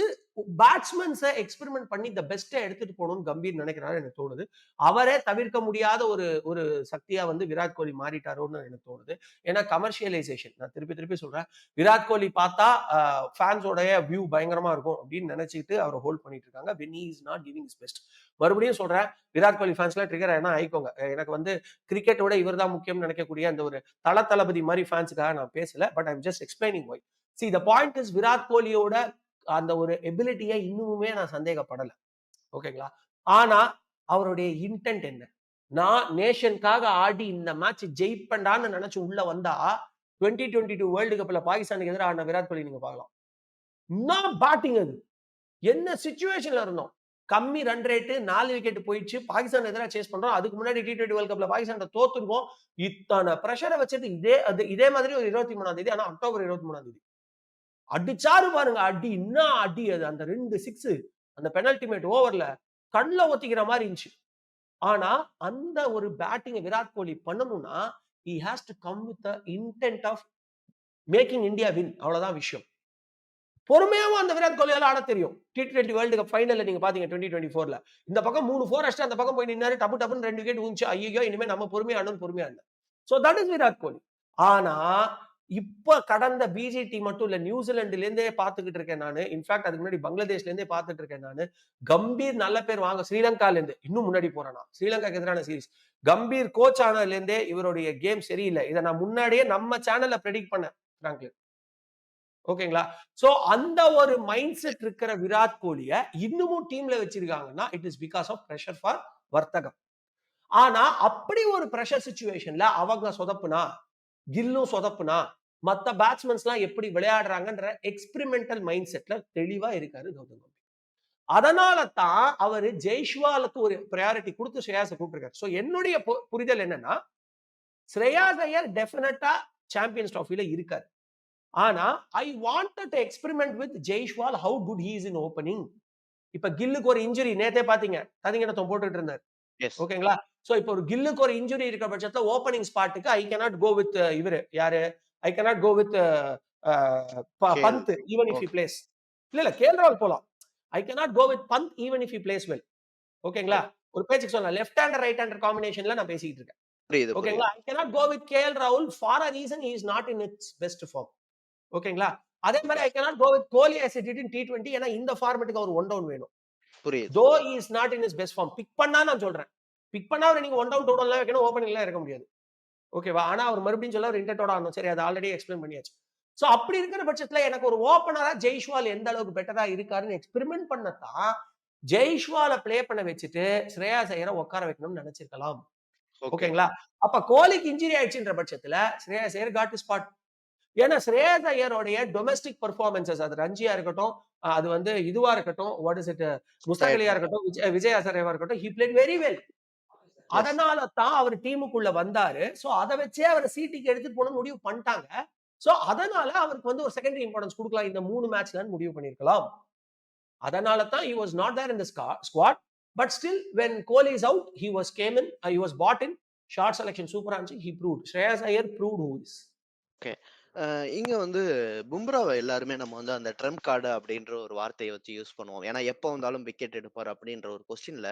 பேட்ஸ்மேன்ஸை எக்ஸ்பெரிமெண்ட் பண்ணி த பெஸ்ட்டை எடுத்துட்டு போகணும்னு கம்பீர் நினைக்கிறாரு எனக்கு தோணுது. அவரே தவிர்க்க முடியாத ஒரு ஒரு சக்தியா வந்து விராட் கோலி மாறிட்டாரோன்னு எனக்கு தோணுது. ஏன்னா கமர்ஷியலைசேஷன் நான் திருப்பி திருப்பி சொல்றேன். விராட் கோலி பார்த்தா ஃபேன்ஸோடைய வியூ பயங்கரமா இருக்கும் அப்படின்னு நினைச்சிட்டு அவரை ஹோல்ட் பண்ணிட்டு இருக்காங்க. when he is not giving his best. மறுபடியும் சொல்றேன், விராட் கோலி ஃபேன்ஸ்லாம் ட்ரிகர் ஆனா ஆயிக்கோங்க. எனக்கு வந்து கிரிக்கெட்டோட இவர் தான் முக்கியம் நினைக்கக்கூடிய அந்த ஒரு தளபதி மாதிரி ஃபேன்ஸுக்காக நான் பேசல. But I'm just explaining why. See the point is Virat கோலியோட அந்த ஒரு எபிலிட்டியை இன்னுமே நான் சந்தேகப்படல. ஓகேங்களா? ஆனா அவருடைய இன்டென்ட் என்ன? நான் நேஷனுக்காக ஆடி இந்த மேட்ச் ஜெயிப்பேன்டான்னு நினைச்சு உள்ள வந்தா 2022 வேர்ல்டு கப்ல பாகிஸ்தானுக்கு எதிராக ஆடின விராட் கோலி நீங்க பார்க்கலாம். நான் பேட்டிங் அது என்ன சிச்சுவேஷன்ல இருந்தோம். கம்மி ரன் ரேட்டு 4 விக்கெட் போயிடுச்சு. பாகிஸ்தான் எதிராக சேஸ் பண்றோம். அதுக்கு முன்னாடி T20 வேர்ல்டு கப்ல பாகிஸ்தான் தோத்துருக்கோம். இத்தனை பிரஷரை வச்சது இதே மாதிரி ஒரு 23ஆம் தேதி. ஆனா அக்டோபர் 23ஆம் தேதி அடிச்சாரு பாருங்க. அடி என்ன அடி அது. அந்த 2 6 அந்த பெனல்டிமேட் ஓவர்ல கண்ணுல ஒத்திக்கிற மாதிரி இருந்துச்சு. ஆனா அந்த ஒரு பேட்டிங் விராட் கோலி பண்ணணும்னா he has to come with the intent of making India win. அவ்வளவுதான் விஷயம். பொறுமையாவும் அந்த விராட் கோலியால ஆட தெரியும். T20 வேர்ல்டு கப் ஃபைனல்ல நீங்க பாத்தீங்க 2024ல. இந்த பக்கம் 3 4 அடிச்சு அந்த பக்கம் போய் நின்னாரு. டப்பு டப்புன்னு 2 விக்கெட் ஊந்துச்சு. ஐயோ இனிமே நம்ம பொறுமையா ஆடணும் பொறுமையா ஆடணும். So that is Virat Kohli. ஆனா இப்ப கடந்த பிஜிடி மட்டும் இல்ல, நியூசிலாந்துல இருந்தே பாத்துக்கிட்டு இருக்கேன் நானு. இன்ஃபேக்ட் அதுக்கு முன்னாடி பங்களாதேஷ்ல இருந்தே பாத்துட்டு இருக்கேன் நானு. கம்பீர் நல்ல பேர் வாங்க ஸ்ரீலங்கால இருந்து இன்னும் முன்னாடி போறானா ஸ்ரீலங்காக்கு எதிரான சீரிஸ். கம்பீர் கோச் ஆனதுல இருந்தே இவருடைய கேம் சரியில்லை. இதை நான் முன்னாடியே நம்ம சேனல்ல ப்ரெடிக்ட் பண்ணேன் பிராங்க்லின். ஓகேங்களா? சோ அந்த ஒரு மைண்ட் செட் இருக்கிற விராட் கோலிய இன்னமும் டீம்ல வச்சிருக்காங்கன்னா it is because of pressure for வர்த்தகம். ஆனா அப்படி ஒரு பிரஷர் சிச்சுவேஷன்ல அவங்க சொதப்புனா, கில்லும் சொதப்புனா, மத்த பேட்ஸ்மேன்ஸ் எல்லாம் எப்படி விளையாடுறாங்கன்ற எக்ஸ்பெரிமெண்டல் மைண்ட் செட்ல தெளிவா இருக்காரு கௌதம் கம்பீர். அதனால தான் அவரு ஜெய்ஷ்வாலுக்கு ஒரு ப்ரையாரிட்டி கொடுத்து ஸ்ரேயாஸை கூப்பிட்டிருக்காரு. சோ என்னுடைய புரிதல் என்னன்னா, ஸ்ரேயாஸ் ஐயர் டெஃபினட்டா சாம்பியன்ஸ் ட்ராஃபில இருக்காரு. ஆனா I wanted to experiment with Jaiswal how good he is in opening. இப்ப கில்லுக்கு ஒரு இன்ஜுரி நேத்தே பாத்தீங்க, ததிங்கடத்தம் போட்டுட்டு இருந்தார். ஓகேங்களா? சோ இப்போ ஒரு கில்லுக்கு ஒரு இன்ஜுரி இருக்க பட்சத்துல ஓப்பனிங் ஸ்பாட்டுக்கு ஐ கேனாட் கோ வித் இவரு யாரு, I cannot go with Pant even if he plays. இல்ல கேஎல் ராகுல் போலாம். ஐ cannot go with bandh even if he plays well. ஓகேங்களா? ஒரு பேச்சுக்கு சொல்லலாம். லெஃப்ட் ஹேண்டர் ரைட் ஹேண்டர் காம்பினேஷன்ல நான் பேசிட்டு இருக்கேன். புரியுது, புரியுது. ஓகேங்களா? ஐ cannot go with கேஎல் ராகுல் for a reason he is not in its best form. ஓகேங்களா? அதே மாதிரி ஐ cannot go with Kohli as he did in T20. ஏன்னா இந்த ஃபார்மேட்டுக்கு அவர் 1 down வேணும். புரியுது. though he is not in his best form. Pick பண்ணா நான் சொல்றேன். பிக் பண்ணா அவர் நீங்க 1 down 2 downல வைக்கணும், ஓபனிங்ல இருக்க முடியாது. ஓகேவா? ஆனா அவர் மறுபடியும் சொல்ல ஒரு இன்டென்டோட ஆடணும். சரி, அது ஆல்ரெடி எக்ஸ்பிளைன் பண்ணியாச்சு. சோ அப்படி இருக்கிற பட்சத்துல எனக்கு ஒரு ஓபனரா ஜெய்ஷ்வால் எந்த அளவுக்கு பெட்டரா இருக்காருன்னு எக்ஸ்பெரிமெண்ட் பண்ணத்தான் ஜெய்ஷ்வால ப்ளே பண்ண வச்சுட்டு ஸ்ரேயாஸ் ஐயரை உட்கார வைக்கணும்னு நினைச்சிருக்கலாம். ஓகே. ஓகேங்களா? அப்ப கோலிக்கு இன்ஜுரி ஆயிடுச்சுன்ற பட்சத்துல Shreyas Iyer got to spot. ஏன்னா ஸ்ரேயாஸ் ஐயருடைய டொமஸ்டிக் பெர்ஃபார்மன்சஸ், அது ரஞ்சியா இருக்கட்டும், அது வந்து இதுவா இருக்கட்டும், வாட் இஸ் இட், முஸ்தாக் அலியா இருக்கட்டும், விஜய் ஹசரேவா இருக்கட்டும், he played very well. அதனால தான் அவர் டீமுக்குள்ள வந்தாரு. சோ அத வச்சே அவர் சிடிக்கு எடுத்துட்டு போகணும்னு முடிவு பண்ணிட்டாங்க. சோ அதனால அவருக்கு வந்து ஒரு செகண்டரி இம்பார்ட்டன்ஸ் கொடுக்கலாம் இந்த 3 மேட்ச்லன்னு முடிவு பண்ணிருக்கலாம். அதனால தான் he was not there in the squad, but still when Kohli is out, he was bought in, short selection super ஆச்சு, he proved. Shreyas Iyer proved who is. Okay. இங்க வந்து பும்ராவை எல்லாருமே நம்ம வந்து அந்த ட்ரம்ப் கார்டு அப்படின்ற ஒரு வார்த்தையை வச்சு யூஸ் பண்ணுவோம். ஏன்னா எப்போ வந்தாலும் விக்கெட் எடுப்பார் அப்படின்ற ஒரு கொஸ்டின்ல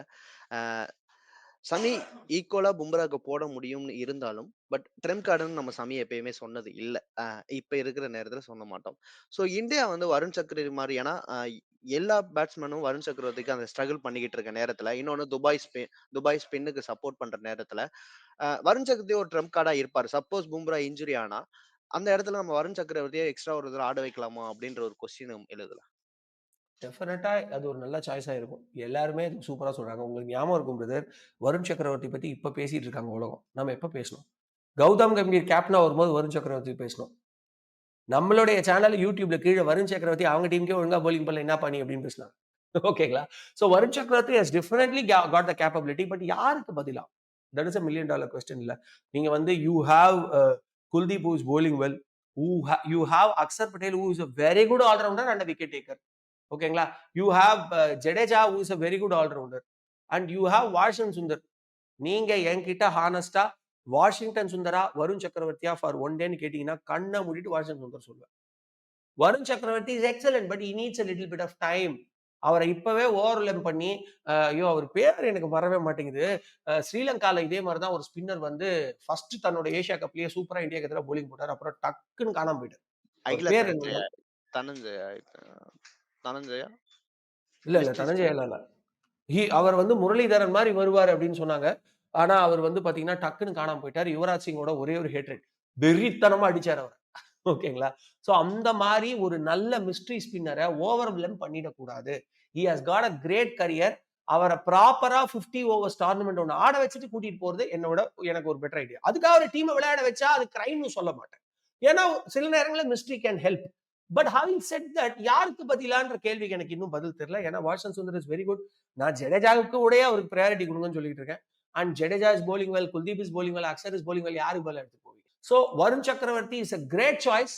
சமி ஈக்குவலா பும்ராக்கு போட முடியும்னு இருந்தாலும், பட் ட்ரெம்ப் கார்டுன்னு நம்ம சமி எப்பயுமே சொன்னது இல்லை. இப்ப இருக்கிற நேரத்துல சொல்ல மாட்டோம். ஸோ இந்தியா வந்து வருண் சக்கரவர்த்தி மாதிரி, ஏன்னா எல்லா பேட்ஸ்மேனும் வருண் சக்கரவர்த்திக்கு அந்த ஸ்ட்ரகிள் பண்ணிக்கிட்டு இருக்க நேரத்துல, இன்னொன்னு துபாய் ஸ்பின்னுக்கு சப்போர்ட் பண்ற நேரத்துல வருண் சக்கரவர்த்தி ஒரு ட்ரம்ப் கார்டா இருப்பாரு. சப்போஸ் பும்ரா இன்ஜுரி ஆனா அந்த இடத்துல நம்ம வருண் சக்கரவர்த்தியை எக்ஸ்ட்ரா ஒரு தடவை ஆட வைக்கலாமா அப்படின்ற ஒரு கொஸ்டின் எழுதல. டெஃபினட்டா அது ஒரு நல்ல சாய்ஸா இருக்கும். எல்லாருமே சூப்பரா சொல்றாங்க. உங்களுக்கு ஞாபகம் இருக்கும் பிரதர், வருண் சக்கரவர்த்தி பத்தி இப்ப பேசிட்டு இருக்காங்க உலகம். நம்ம எப்ப பேசணும்? கௌதம் கம்பீர் கேப்டனா வரும்போது வருண் சக்கரவர்த்தி பேசணும். நம்மளுடைய சேனல் யூடியூப்ல கீழே வருண் சக்கரவர்த்தி அவங்க டீமுக்கே ஒழுங்கா bowling பண்ணல என்ன பண்ணி அப்படின்னு பேசினாங்க. ஓகேங்களா? சோ வருண் சக்கரவர்த்தி has definitely got the capability, but யாருக்கு பதிலா? That is a $1 million question இல்ல. நீங்க வந்து you have Kuldeep who is bowling well, you have Akshar Patel who is a very good all rounder and a wicket taker. ஓகேங்களா? You have Jadeja who is a very good all rounder and you have Washington Sundar. நீங்க என்கிட்ட ஹானஸ்டா வாஷிங்டன் சுந்தரா வருண் சக்கரவர்த்தியா ஃபார் 1 டேன்னு கேட்டீங்கன்னா கண்ணை மூடிட்டு வாஷிங்டன் சுந்தர் சொல்லுவேன். Varun Chakravarthy is excellent, but he needs a little bit of time. அவரை இப்பவே ஓவர்லம் பண்ணி, ஐயோ அவர் பேர் எனக்கு வரவே மாட்டேங்குது, ஸ்ரீலங்கால இதே மாதிரிதான் ஒரு ஸ்பின்னர் வந்து ஃபர்ஸ்ட் தன்னோட ஏசியா கப்லயே சூப்பரா இந்தியாக்கு எதிராக போலிங் போட்டார், அப்புறம் டக்குன்னு காணாம போயிட்டார். பேர் என்ன? தனஞ்சயா இல்ல தனஞ்சயா இல்ல. அவர் வந்து முரளிதரன் மாதிரி வருவார் அப்படின்னு சொன்னாங்க. ஆனா அவர் வந்து பாத்தீங்கன்னா டக்குன்னு காணாம போயிட்டார். யுவராஜ் சிங்கோட ஒரே ஒரு ஹேட்ரேட் வெறித்தனமா அடிச்சார் அவர். ஓகேங்களா? சோ அந்த மாதிரி ஒரு நல்ல மிஸ்ட்ரி ஸ்பின்னரை ஓவர்வெல்ம் பண்ணிடக்கூடாது. he has got a great career. அவரை ப்ராப்பரா 50 ஓவர்ஸ் டோர்னமெண்ட் ஒன்று ஆட வச்சுட்டு கூட்டிட்டு போறது எனக்கு ஒரு பெட்டர் ஐடியா. அதுக்காக ஒரு டீமை விளையாட வச்சா அது கிரைம்னு சொல்ல மாட்டேன். ஏன்னா சில நேரங்களில் mystery can help. But having said that, யாருக்கு பதிலான்ற கேள்விக்கு எனக்கு இன்னும் பதில் தெரியல. ஏன்னா Washington Sundar is very good. நான் ஜடேஜாவுக்கு உடைய அவருக்கு ப்ரையாரிட்டி கொடுங்கன்னு சொல்லிட்டு இருக்கேன். And Jadeja is bowling well, Kuldeep is bowling well, Axar is bowling well. யாருக்கு பதிலா எடுத்து போவீங்க? So Varun Chakravarthy is a great choice,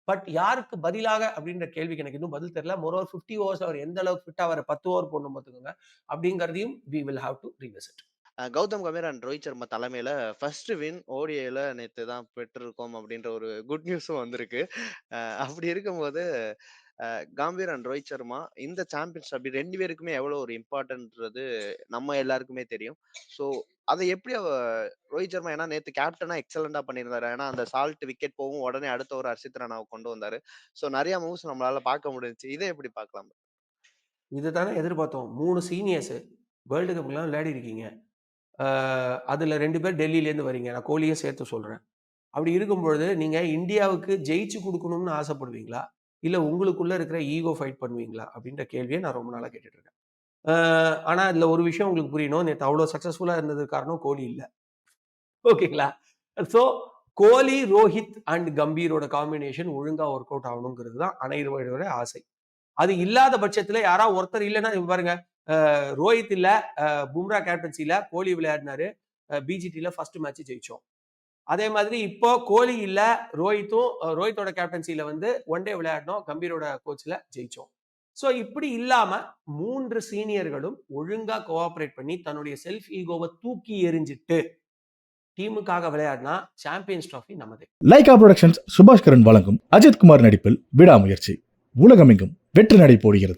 but யாருக்கு பதிலாக அப்படின்ற கேள்விக்கு எனக்கு இன்னும் பதில் தெரியல. மோரோவர் 50 ஓவர்ஸ் அவர் எந்த அளவுக்கு ஃபிட்டா வர 10 ஓவர் போடணும் பார்த்துக்கோங்க அப்படிங்கிறதையும் we will have to revisit. Gautam Gambhir and Rohit Sharma தலைமையில ஃபர்ஸ்ட் வின் ஓடிஐல நேற்று தான் பெற்றிருக்கோம் அப்படின்ற ஒரு குட் நியூஸும் வந்திருக்கு. அப்படி இருக்கும்போது கம்பீர் அண்ட் ரோஹித் சர்மா இந்த சாம்பியன்ஸ் அப்படி 2 பேருக்குமே எவ்வளவு ஒரு இம்பார்ட்டன்ட்ன்றது நம்ம எல்லாருக்குமே தெரியும். ஸோ அதை எப்படி ரோஹித் சர்மா, ஏன்னா நேற்று கேப்டனா எக்ஸலண்டா பண்ணியிருந்தாரு. ஏன்னா அந்த சால்ட் விக்கெட் போகும் உடனே அடுத்த ஒரு ஹர்ஷித் ராணாவை கொண்டு வந்தாரு. ஸோ நிறைய மூவ்ஸ் நம்மளால பார்க்க முடிஞ்சுச்சு. இதை எப்படி பார்க்கலாம்? இதுதானே எதிர்பார்த்தோம். 3 சீனியர்ஸ் வேர்ல்டு கப்லாம் விளையாடி இருக்கீங்க. அதுல 2 பேர் டெல்லியிலேருந்து வரீங்க. நான் கோலியை சேர்த்து சொல்றேன். அப்படி இருக்கும்பொழுது நீங்க இந்தியாவுக்கு ஜெயிச்சு கொடுக்கணும்னு ஆசைப்படுவீங்களா, இல்ல உங்களுக்குள்ள இருக்கிற ஈகோ ஃபைட் பண்ணுவீங்களா அப்படின்ற கேள்வியை நான் ரொம்ப நாளா கேட்டுட்டு இருக்கேன். ஆனா இதுல ஒரு விஷயம் உங்களுக்கு புரியணும். நேற்று அவ்வளவு சக்சஸ்ஃபுல்லா இருந்ததுக்கு காரணம் கோலி இல்ல. ஓகேங்களா? சோ கோலி, ரோஹித் அண்ட் கம்பீரோட காம்பினேஷன் ஒழுங்கா ஒர்க் அவுட் ஆகணுங்கிறது தான் அனைவரோட ஆசை. அது இல்லாத பட்சத்துல யாராவது ஒருத்தர் இல்லைன்னா பாருங்க, ரோஹித் இல்ல, பும்ரா கேப்டன்சில கோலி விளையாடினாரு, பிஜிடில ஃபர்ஸ்ட் மேட்ச் ஜெயிச்சோம். அதே மாதிரி இப்போ கோலி இல்ல, ரோஹித்தோட கேப்டன்சில வந்து 1 டே விளையாடணும், கம்பீரோட கோச்ல ஜெயிச்சோம். சோ இப்படி இல்லாம 3 சீனியர்களும் ஒழுங்கா கோஆபரேட் பண்ணி தன்னுடைய செல்ஃப் ஈகோவை தூக்கி எறிஞ்சிட்டு டீமுக்காக விளையாடினா சாம்பியன்ஸ் டிராஃபி நமதே. லைகா புரொடக்ஷன்ஸ் சுபாஷ்கரன் வழங்கும் அஜித் குமார் நடிப்பில் விடாமுயற்சி. உலகமெங்கும் வெற்றி நடை போடுகிறது.